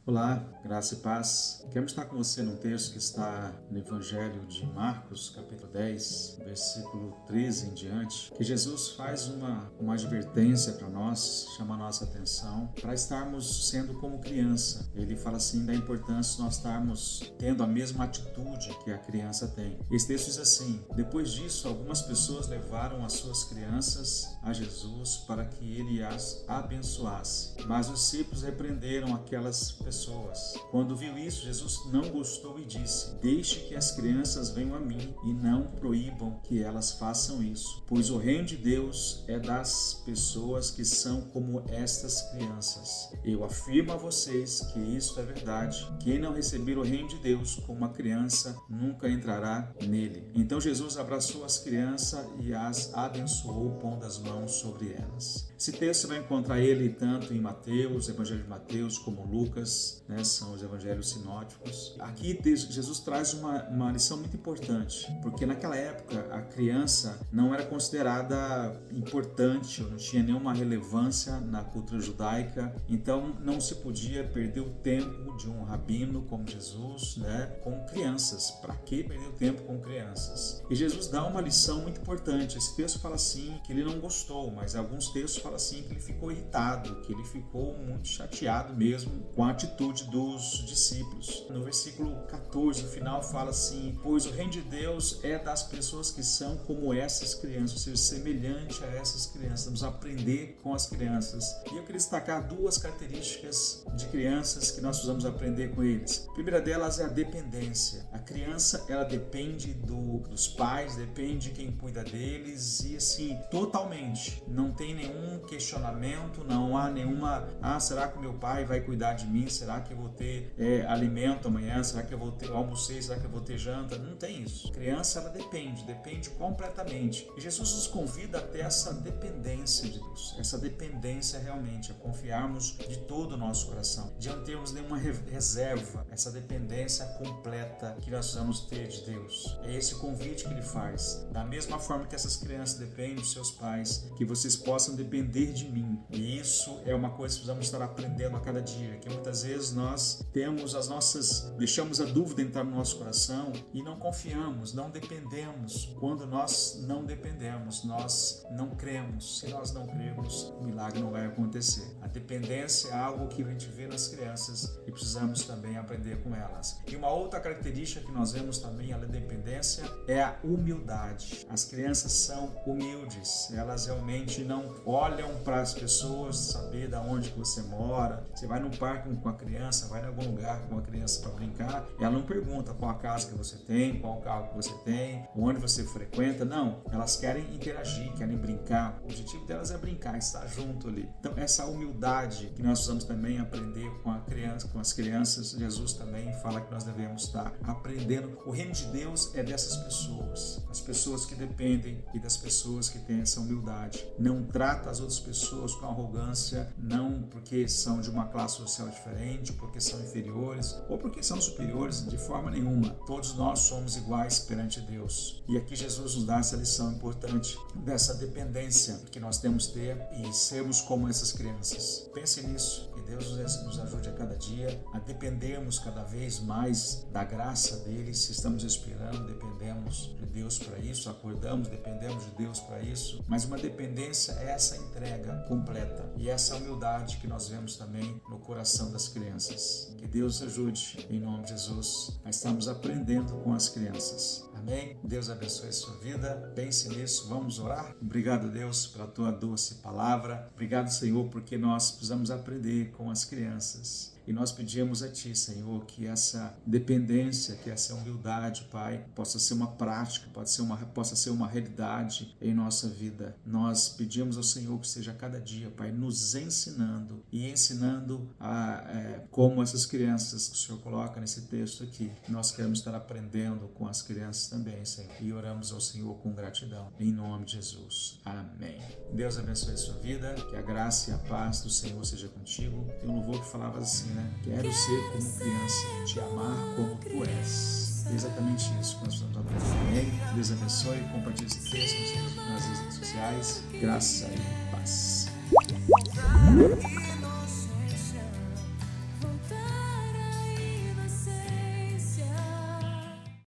Olá, graça e paz. Quero estar com você num texto que está no Evangelho de Marcos, capítulo 10, versículo 13 em diante, que Jesus faz uma advertência para nós, chama a nossa atenção, para estarmos sendo como criança. Ele fala assim da importância de nós estarmos tendo a mesma atitude que a criança tem. Esse texto diz assim: depois disso, algumas pessoas levaram as suas crianças a Jesus para que ele as abençoasse. Mas os discípulos repreenderam aquelas pessoas. Quando viu isso, Jesus não gostou e disse: deixe que as crianças venham a mim e não proíbam que elas façam isso, pois o reino de Deus é das pessoas que são como estas crianças. Eu afirmo a vocês que isso é verdade. Quem não receber o reino de Deus como uma criança nunca entrará nele. Então Jesus abraçou as crianças e as abençoou, pondo as mãos sobre elas. Esse texto você vai encontrar ele tanto em Mateus, Evangelho de Mateus, como Lucas, são os evangelhos sinóticos. Aqui Jesus traz uma lição muito importante, porque naquela época a criança não era considerada importante, ou não tinha nenhuma relevância na cultura judaica, então não se podia perder o tempo de um rabino como Jesus, com crianças. Para que perder o tempo com crianças? E Jesus dá uma lição muito importante. Esse texto fala assim que ele não gostou, mas alguns textos falam assim que ele ficou irritado, que ele ficou muito chateado mesmo com a atitude dos discípulos. No versículo 14, no final, fala assim: pois o reino de Deus é das pessoas que são como essas crianças, ou seja, semelhante a essas crianças. Vamos aprender com as crianças. E eu queria destacar duas características de crianças que nós precisamos aprender com eles. A primeira delas é a dependência. A criança, ela depende dos pais, depende de quem cuida deles, e assim, totalmente. Não tem nenhum questionamento, não há nenhuma: será que meu pai vai cuidar de mim? Será que eu vou ter alimento amanhã? Será que eu vou ter almoço? Será que eu vou ter janta? Não tem isso. A criança, ela depende completamente. E Jesus nos convida até essa dependência de Deus, essa dependência realmente, a confiarmos de todo o nosso coração, de não termos nenhuma reserva, essa dependência completa que nós precisamos ter de Deus. É esse o convite que ele faz. Da mesma forma que essas crianças dependem dos seus pais, que vocês possam depender de mim. E isso é uma coisa que precisamos estar aprendendo a cada dia, que muitas vezes nós deixamos a dúvida entrar no nosso coração e não confiamos, não dependemos. Quando nós não dependemos, nós não cremos. Se nós não cremos, o milagre não vai acontecer. A dependência é algo que a gente vê nas crianças e precisamos também aprender com elas. E uma outra característica que nós vemos também, além da dependência, é a humildade. As crianças são humildes, elas realmente não olham para as pessoas saber de onde que você mora. Você vai num parque com a criança, vai em algum lugar com a criança para brincar, ela não pergunta qual a casa que você tem, qual o carro que você tem, onde você frequenta. Não, elas querem interagir, querem brincar. O objetivo delas é brincar, estar junto ali. Então essa humildade que nós precisamos também aprender com a criança, com as crianças. Jesus também fala que nós devemos estar aprendendo. O reino de Deus é dessas pessoas, as pessoas que dependem e das pessoas que têm essa humildade. Não trata as outras pessoas com arrogância, não porque são de uma classe social diferente, porque são inferiores ou porque são superiores, de forma nenhuma. Todos nós somos iguais perante Deus. E aqui Jesus nos dá essa lição importante dessa dependência que nós temos que ter e sermos como essas crianças. Pense nisso, que Deus nos ajude a cada dia a dependermos cada vez mais da graça dele. Se estamos esperando, dependemos de Deus para isso, acordamos, dependemos de Deus para isso, mas uma dependência é essa entrega completa e essa humildade que nós vemos também no coração das crianças. Que Deus ajude, em nome de Jesus, a estarmos aprendendo com as crianças. Amém? Deus abençoe a sua vida. Pense nisso. Vamos orar? Obrigado, Deus, pela tua doce palavra. Obrigado, Senhor, porque nós precisamos aprender com as crianças. E nós pedimos a Ti, Senhor, que essa dependência, que essa humildade, Pai, possa ser uma prática, possa ser uma realidade em nossa vida. Nós pedimos ao Senhor que seja a cada dia, Pai, nos ensinando e ensinando como essas crianças que o Senhor coloca nesse texto aqui. Nós queremos estar aprendendo com as crianças também, Senhor. E oramos ao Senhor com gratidão. Em nome de Jesus. Amém. Deus abençoe a sua vida, que a graça e a paz do Senhor seja contigo. Tem um louvor que falava assim, quero ser como criança, te amar como tu és. É exatamente isso que nós estamos aprendendo. Amém? Deus abençoe, compartilhe esse texto nas redes sociais. Graça e paz.